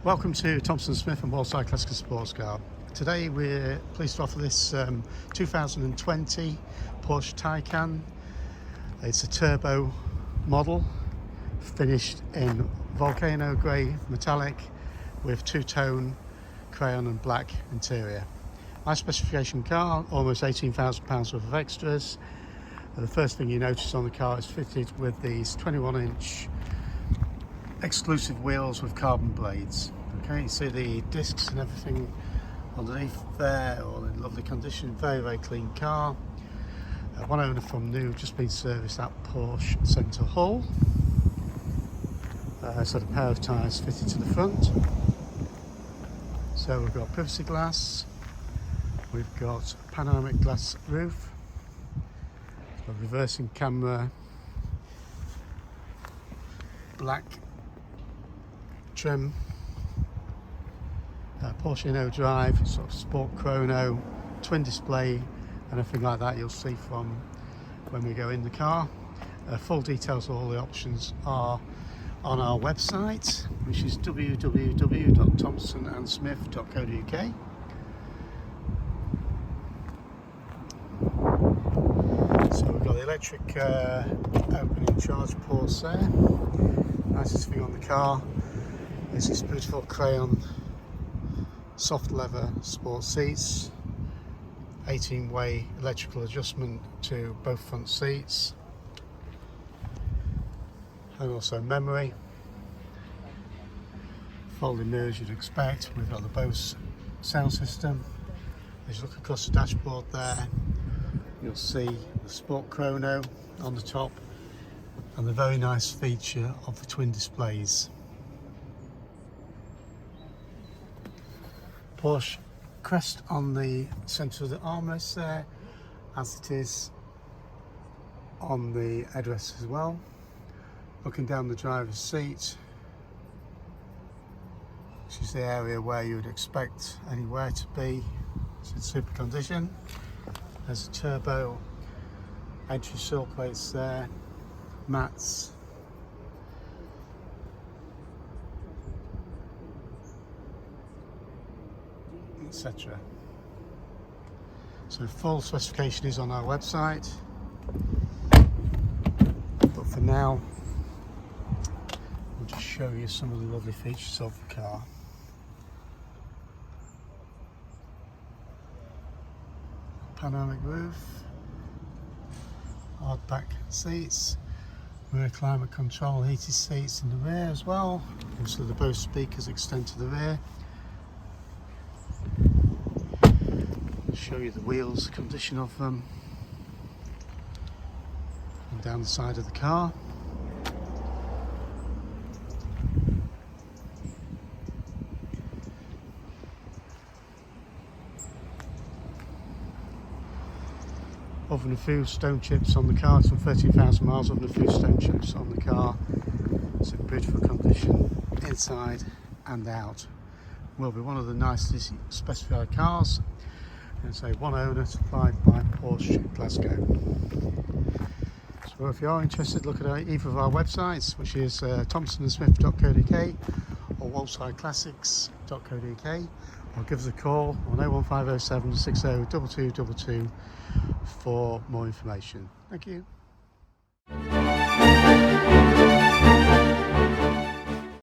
Welcome to Thompson Smith and Walside Classical Sports Car. Today we're pleased to offer this 2020 Porsche Taycan. It's a turbo model finished in Volcano Grey metallic with two-tone crayon and black interior. High specification car, almost £18,000 worth of extras. The first thing you notice on the car is fitted with these 21-inch exclusive wheels with carbon blades. Okay, you see the discs and everything underneath there, all in lovely condition. Very clean car. One owner from new, just been serviced at Porsche Centre Hull. So the pair of tyres fitted to the front. So we've got privacy glass, we've got panoramic glass roof, a reversing camera, black trim, Porsche InnoDrive, sort of sport chrono, twin display and everything like that you'll see from when we go in the car. Full details of all the options are on our website, which is www.thompsonandsmith.co.uk. So we've got the electric opening charge ports there. Nicest thing on the car is this beautiful Crayon soft leather sport seats, 18-way electrical adjustment to both front seats, and also memory. Folding mirrors you'd expect. We've got the Bose sound system. As you look across the dashboard there, you'll see the sport chrono on the top and the very nice feature of the twin displays. Porsche crest on the centre of the armrest there, as it is on the headrest as well. Looking down the driver's seat, which is the area where you would expect anywhere to be. It's in super condition. There's a turbo entry sill plates there, mats, etc. So full specification is on our website, but for now we'll just show you some of the lovely features of the car. Panoramic roof, hard back seats, rear climate control, heated seats in the rear as well. Also the Bose speakers extend to the rear. Show you the wheels, condition of them, and down the side of the car. Other than a few stone chips on the car, some 13,000 miles, other than a few stone chips on the car. It's in beautiful condition inside and out. Will be one of the nicely specified cars. And say one owner, supplied by Porsche Glasgow. So if you are interested, look at either of our websites, which is thompsonandsmith.co.uk or walsideclassics.co.uk, or give us a call on 01507 60 2222 for more information. Thank you.